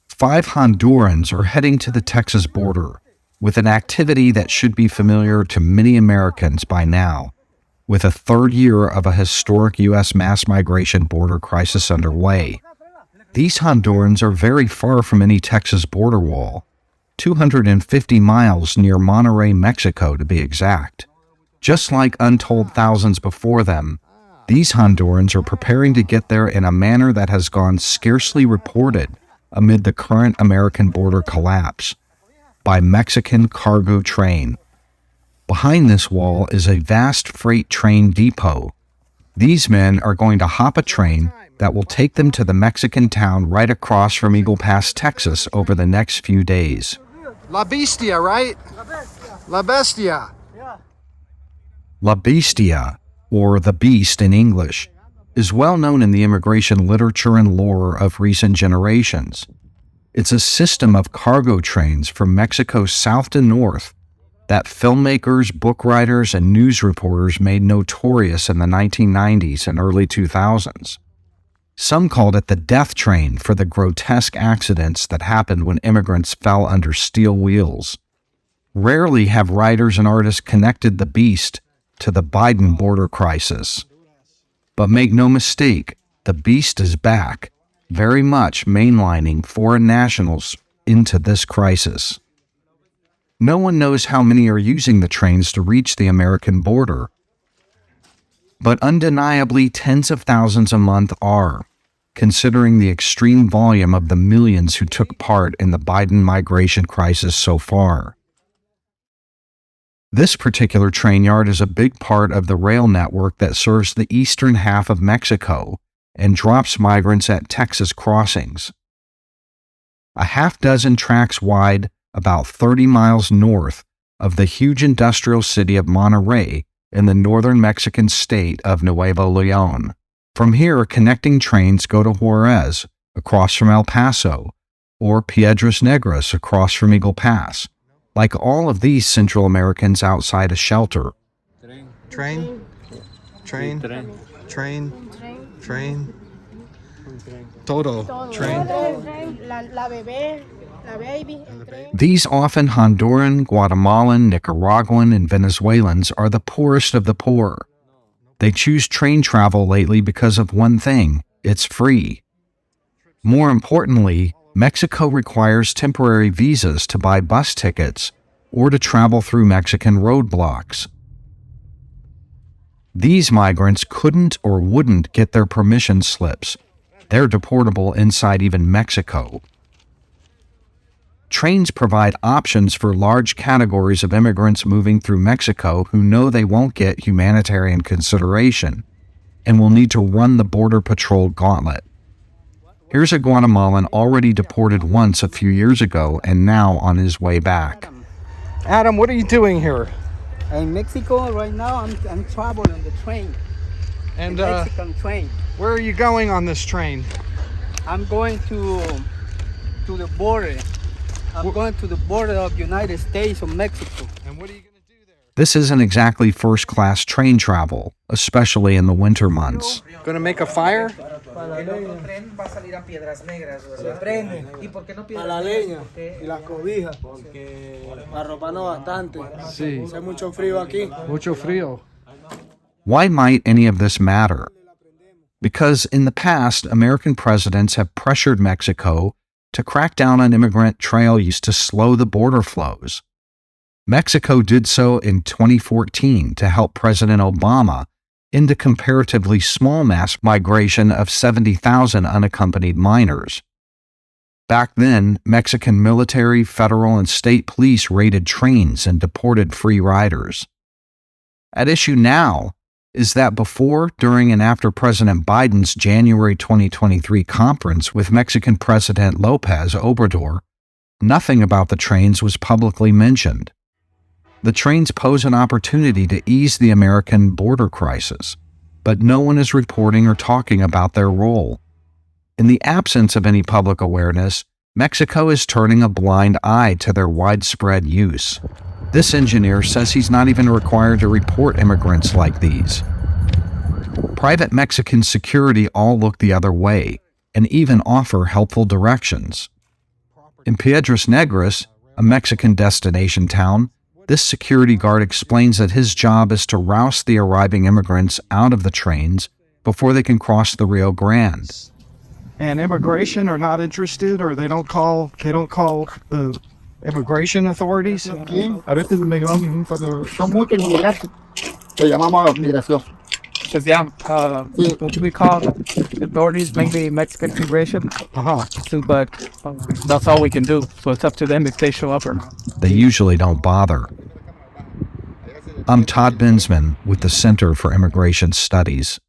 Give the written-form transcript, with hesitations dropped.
5 Hondurans are heading to the Texas border with an activity that should be familiar to many Americans by now, with a third year of a historic U.S. mass migration border crisis underway. These Hondurans are very far from any Texas border wall, 250 miles near Monterrey, Mexico to be exact. Just like untold thousands before them, these Hondurans are preparing to get there in a manner that has gone scarcely reported amid the current American border collapse, by Mexican cargo train. Behind this wall is a vast freight train depot. These men are going to hop a train that will take them to the Mexican town right across from Eagle Pass, Texas over the next few days. La Bestia, right? La Bestia. La Bestia, or the Beast in English, is well known in the immigration literature and lore of recent generations. It's a system of cargo trains from Mexico south to north that filmmakers, book writers, and news reporters made notorious in the 1990s and early 2000s. Some called it the death train for the grotesque accidents that happened when immigrants fell under steel wheels. Rarely have writers and artists connected the Beast to the Biden border crisis. But make no mistake, the Beast is back, very much mainlining foreign nationals into this crisis. No one knows how many are using the trains to reach the American border, but undeniably tens of thousands a month are, considering the extreme volume of the millions who took part in the Biden migration crisis so far. This particular train yard is a big part of the rail network that serves the eastern half of Mexico and drops migrants at Texas crossings. A half dozen tracks wide, about 30 miles north of the huge industrial city of Monterrey in the northern Mexican state of Nuevo León. From here, connecting trains go to Juarez, across from El Paso, or Piedras Negras, across from Eagle Pass. Like all of these Central Americans outside a shelter. Train. Todo. Train. These often Honduran, Guatemalan, Nicaraguan, and Venezuelans are the poorest of the poor. They choose train travel lately because of one thing: it's free. More importantly, Mexico requires temporary visas to buy bus tickets or to travel through Mexican roadblocks. These migrants couldn't or wouldn't get their permission slips. They're deportable inside even Mexico. Trains provide options for large categories of immigrants moving through Mexico who know they won't get humanitarian consideration and will need to run the Border Patrol gauntlet. Here's a Guatemalan already deported once a few years ago and now on his way back. Adam, what are you doing here? In Mexico right now, I'm traveling on the train. And the Mexican train. Where are you going on this train? I'm going to the border. I'm going to the border of United States of Mexico. And what are you going to do there? This isn't exactly first-class train travel, especially in the winter months. Going to make a fire? Mucho frío. Why might any of this matter? Because in the past, American presidents have pressured Mexico to crack down on immigrant trail use to slow the border flows. Mexico did so in 2014 to help President Obama end a comparatively small mass migration of 70,000 unaccompanied minors. Back then, Mexican military, federal, and state police raided trains and deported free riders. At issue now is that before, during, and after President Biden's January 2023 conference with Mexican President López Obrador, nothing about the trains was publicly mentioned. The trains pose an opportunity to ease the American border crisis, but no one is reporting or talking about their role. In the absence of any public awareness, Mexico is turning a blind eye to their widespread use. This engineer says he's not even required to report immigrants like these. Private Mexican security all look the other way. and even offer helpful directions. In Piedras Negras, a Mexican destination town, this security guard explains that his job is to roust the arriving immigrants out of the trains before they can cross the Rio Grande. And immigration are not interested, or they don't call the immigration authorities? A veces me llaman, cuando son muchos inmigrantes, le llamamos a migración. Because we call the authorities, mainly Mexican immigration, but that's all we can do. So it's up to them if they show up or not. They usually don't bother. I'm Todd Bensman with the Center for Immigration Studies.